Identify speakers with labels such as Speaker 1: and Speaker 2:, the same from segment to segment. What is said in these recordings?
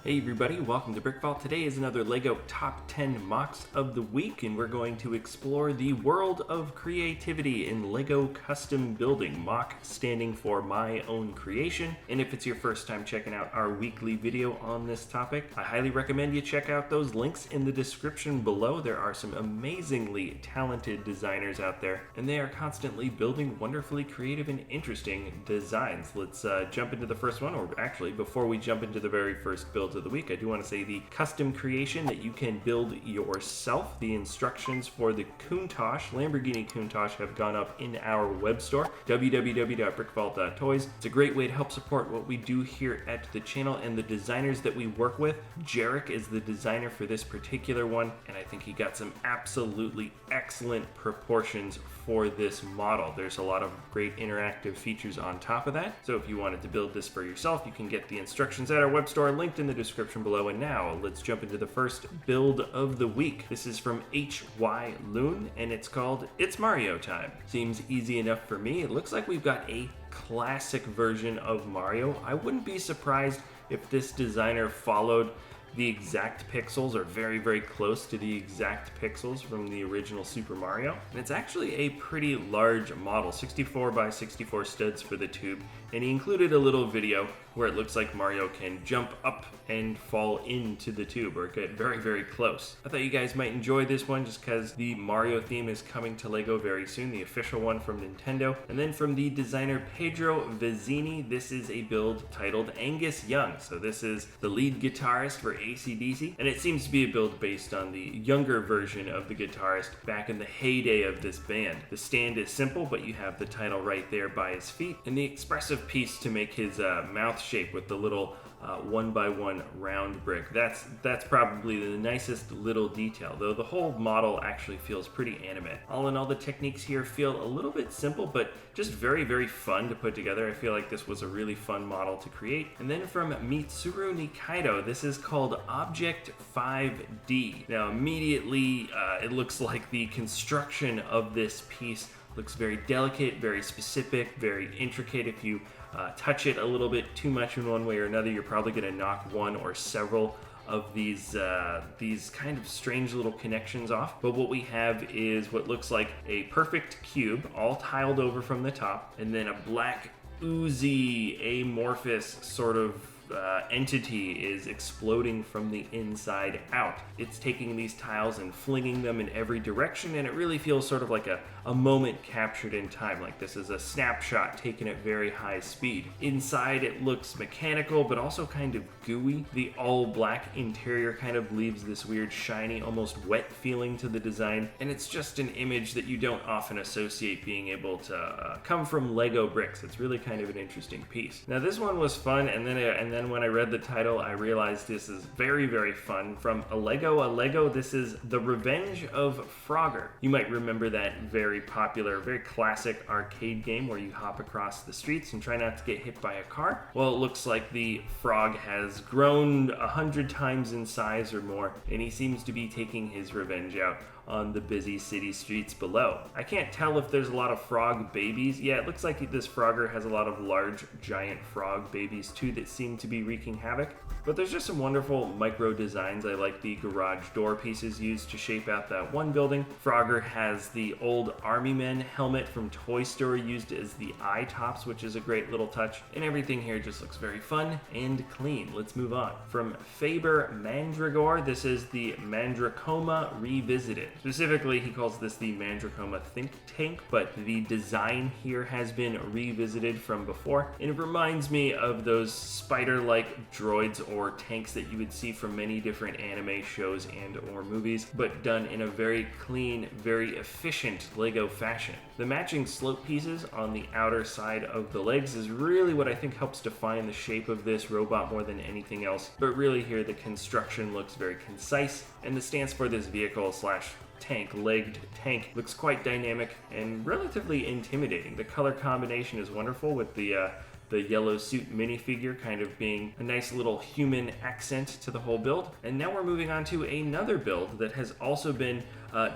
Speaker 1: Hey everybody, welcome to BrickVault. Today is another LEGO Top 10 MOCs of the week, and we're going to explore the world of creativity in LEGO custom building. MOC standing for My Own Creation. And if it's your first time checking out our weekly video on this topic, I highly recommend you check out those links in the description below. There are some amazingly talented designers out there, and they are constantly building wonderfully creative and interesting designs. Let's jump into the first one, or actually, before we jump into the very first build of the week, I do want to say the custom creation that you can build yourself. The instructions for the Countach, Lamborghini Countach, have gone up in our web store, www.brickvault.toys. It's a great way to help support what we do here at the channel and the designers that we work with. Jarek is the designer for this particular one, and I think he got some absolutely excellent proportions for this model. There's a lot of great interactive features on top of that. So if you wanted to build this for yourself, you can get the instructions at our web store linked in the description below. And now let's jump into the first build of the week. This is from HY Loon, and it's called It's Mario Time. Seems easy enough for me. It looks like we've got a classic version of Mario. I wouldn't be surprised if this designer followed the exact pixels, or very, very close to the exact pixels from the original Super Mario. And it's actually a pretty large model, 64 by 64 studs for the tube. And he included a little video where it looks like Mario can jump up and fall into the tube, or get very, very close. I thought you guys might enjoy this one just because the Mario theme is coming to LEGO very soon, the official one from Nintendo. And then from the designer Pedro Vezini, this is a build titled Angus Young. So this is the lead guitarist for AC/DC, and it seems to be a build based on the younger version of the guitarist back in the heyday of this band. The stand is simple, but you have the title right there by his feet, and the expressive piece to make his mouth shape with the little 1x1 round brick. That's probably the nicest little detail, though the whole model actually feels pretty animate. All in all, the techniques here feel a little bit simple, but just very, very fun to put together. I feel like this was a really fun model to create. And then from Mitsuru Nikaido, this is called Object 5D. Now immediately it looks like the construction of this piece looks very delicate, very specific, very intricate. If you touch it a little bit too much in one way or another, you're probably going to knock one or several of these kind of strange little connections off. But what we have is what looks like a perfect cube, all tiled over from the top, and then a black, oozy, amorphous sort of entity is exploding from the inside out. It's taking these tiles and flinging them in every direction, and it really feels sort of like a moment captured in time, like this is a snapshot taken at very high speed. Inside it looks mechanical, but also kind of gooey. The all black interior kind of leaves this weird shiny, almost wet feeling to the design, and it's just an image that you don't often associate being able to come from LEGO bricks. It's really kind of an interesting piece. Now this one was fun, and then when I read the title, I realized this is very, very fun. From Alego, this is The Revenge of Frogger. You might remember that very popular, very classic arcade game where you hop across the streets and try not to get hit by a car. Well, it looks like the frog has grown 100 times in size or more, and he seems to be taking his revenge out on the busy city streets below. I can't tell if there's a lot of frog babies. Yeah, it looks like this Frogger has a lot of large, giant frog babies too that seem to be wreaking havoc. But there's just some wonderful micro designs. I like the garage door pieces used to shape out that one building. Frogger has the old Army Men helmet from Toy Story used as the eye tops, which is a great little touch. And everything here just looks very fun and clean. Let's move on. From Faber Mandragore, this is the Mandrakoma Revisited. Specifically, he calls this the Mandrakoma Think Tank, but the design here has been revisited from before. And it reminds me of those spider-like droids or tanks that you would see from many different anime shows and or movies, but done in a very clean, very efficient LEGO fashion. The matching slope pieces on the outer side of the legs is really what I think helps define the shape of this robot more than anything else. But really here the construction looks very concise, and the stance for this vehicle slash legged tank looks quite dynamic and relatively intimidating. The color combination is wonderful, with the yellow suit minifigure kind of being a nice little human accent to the whole build. And now we're moving on to another build that has also been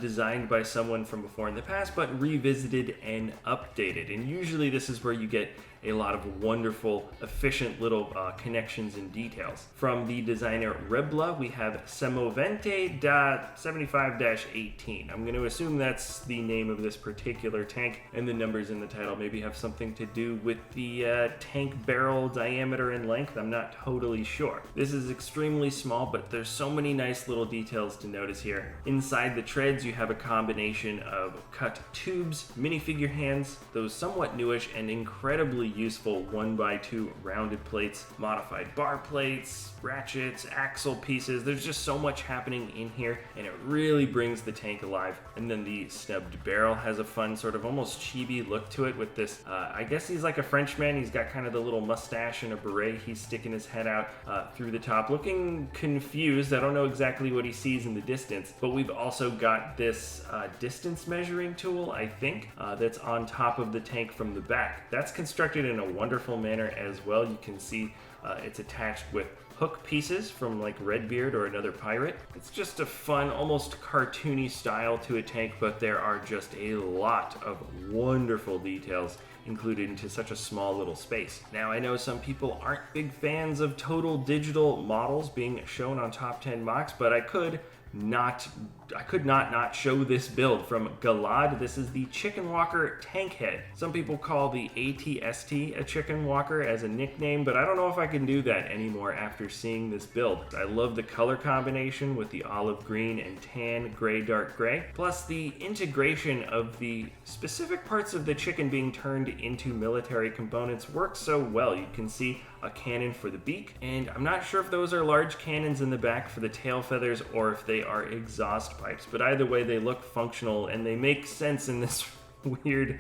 Speaker 1: designed by someone from before in the past, but revisited and updated. And usually this is where you get a lot of wonderful, efficient little connections and details. From the designer Rebla, we have Semovente da 75-18. I'm going to assume that's the name of this particular tank, and the numbers in the title maybe have something to do with the tank barrel diameter and length. I'm not totally sure. This is extremely small, but there's so many nice little details to notice here. Inside the treads, you have a combination of cut tubes, minifigure hands, those somewhat newish and incredibly useful 1x2 rounded plates, modified bar plates, ratchets, axle pieces. There's just so much happening in here, and it really brings the tank alive. And then the snubbed barrel has a fun sort of almost chibi look to it with this, I guess he's like a Frenchman. He's got kind of the little mustache and a beret. He's sticking his head out through the top, looking confused. I don't know exactly what he sees in the distance, but we've also got this distance measuring tool, I think, that's on top of the tank from the back. That's constructed in a wonderful manner as well. You can see it's attached with hook pieces from like Redbeard or another pirate. It's just a fun, almost cartoony style to a tank, but there are just a lot of wonderful details included into such a small little space. Now, I know some people aren't big fans of total digital models being shown on top 10 MOCs, but I could not show this build from Ghalad. This is the Chicken Walker Tankhead. Some people call the ATST a Chicken Walker as a nickname, but I don't know if I can do that anymore after seeing this build. I love the color combination with the olive green and tan, gray, dark gray, plus the integration of the specific parts of the chicken being turned into military components works so well. You can see a cannon for the beak, and I'm not sure if those are large cannons in the back for the tail feathers or if they are exhaust pipes, but either way they look functional and they make sense in this weird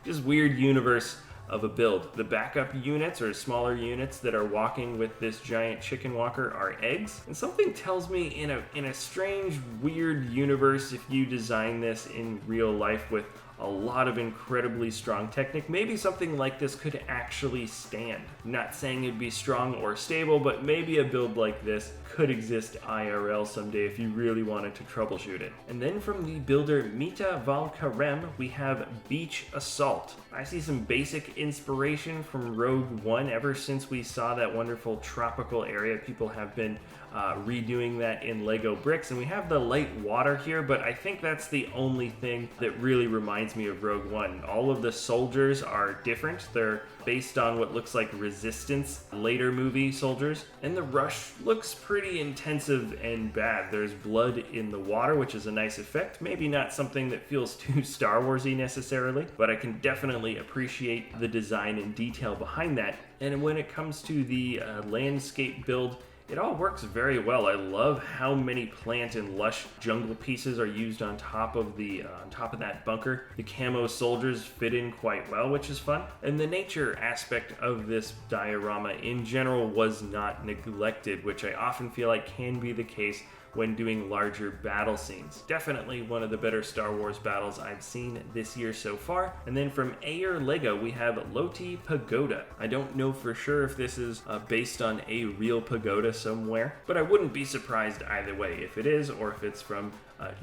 Speaker 1: universe of a build. The backup units, or smaller units that are walking with this giant chicken walker, are eggs, and something tells me in a strange, weird universe, if you design this in real life with a lot of incredibly strong technique, maybe something like this could actually stand. I'm not saying it'd be strong or stable, but maybe a build like this could exist IRL someday if you really wanted to troubleshoot it. And then from the builder Mitah Karem, we have Beach Assault. I see some basic inspiration from Rogue One. Ever since we saw that wonderful tropical area, people have been redoing that in Lego bricks, and we have the light water here, but I think that's the only thing that really reminds me of Rogue One. All of the soldiers are different. They're based on what looks like Resistance later movie soldiers, and the rush looks pretty intensive and bad. There's blood in the water, which is a nice effect. Maybe not something that feels too Star Wars-y necessarily, but I can definitely appreciate the design and detail behind that. And when it comes to the landscape build, it all works very well. I love how many plant and lush jungle pieces are used on top of that bunker. The camo soldiers fit in quite well, which is fun. And the nature aspect of this diorama in general was not neglected, which I often feel like can be the case when doing larger battle scenes. Definitely one of the better Star Wars battles I've seen this year so far. And then from Ayrlego, we have Lotii Pagoda. I don't know for sure if this is based on a real pagoda somewhere, but I wouldn't be surprised either way if it is, or if it's from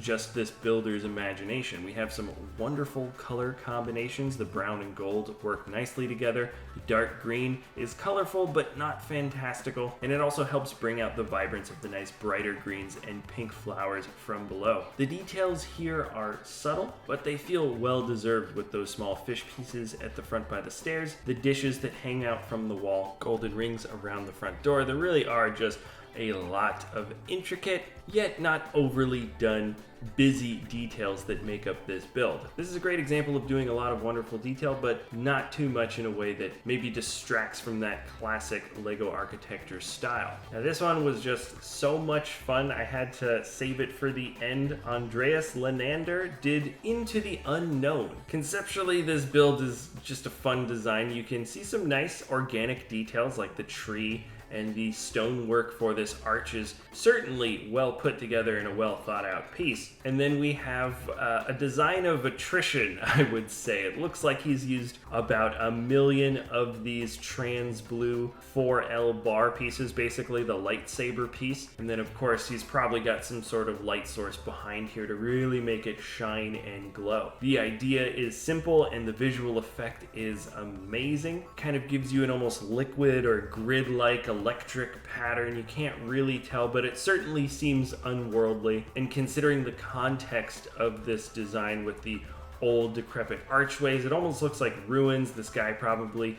Speaker 1: just this builder's imagination. We have some wonderful color combinations. The brown and gold work nicely together. The dark green is colorful but not fantastical, and it also helps bring out the vibrance of the nice brighter greens and pink flowers from below. The details here are subtle, but they feel well deserved with those small fish pieces at the front by the stairs, the dishes that hang out from the wall, golden rings around the front door. There really are just a lot of intricate, yet not overly done, busy details that make up this build. This is a great example of doing a lot of wonderful detail, but not too much in a way that maybe distracts from that classic Lego architecture style. Now this one was just so much fun, I had to save it for the end. Andreas Lenander did Into the Unknown. Conceptually, this build is just a fun design. You can see some nice organic details like the tree and the stonework for this arch is certainly well put together in a well thought out piece. And then we have a design of attrition, I would say. It looks like he's used about 1 million of these trans blue 4L bar pieces, basically the lightsaber piece. And then of course he's probably got some sort of light source behind here to really make it shine and glow. The idea is simple and the visual effect is amazing. Kind of gives you an almost liquid or grid-like electric pattern. You can't really tell, but it certainly seems unworldly. And considering the context of this design with the old decrepit archways, it almost looks like ruins. This guy probably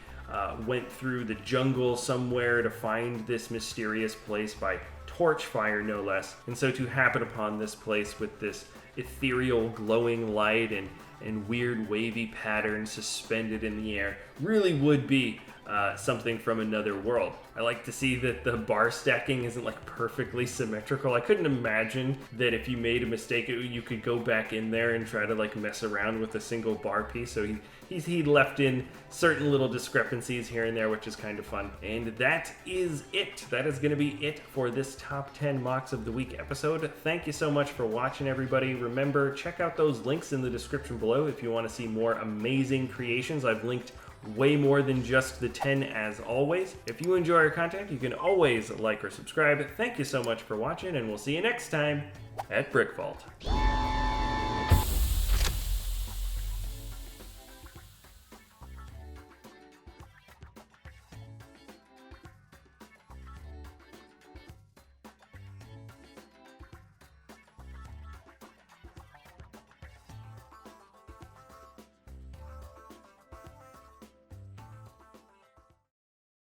Speaker 1: went through the jungle somewhere to find this mysterious place by torch fire, no less. And so to happen upon this place with this ethereal glowing light and weird wavy patterns suspended in the air really would be something from another world. I like to see that the bar stacking isn't like perfectly symmetrical. I couldn't imagine that if you made a mistake, you could go back in there and try to like mess around with a single bar piece. So he left in certain little discrepancies here and there, which is kind of fun. And that is it. That is going to be it for this top 10 mocks of the week episode. Thank you so much for watching, everybody. Remember, check out those links in the description below if you want to see more amazing creations. I've linked way more than just the 10 as always. If you enjoy our content, you can always like or subscribe. Thank you so much for watching, and we'll see you next time at BrickVault.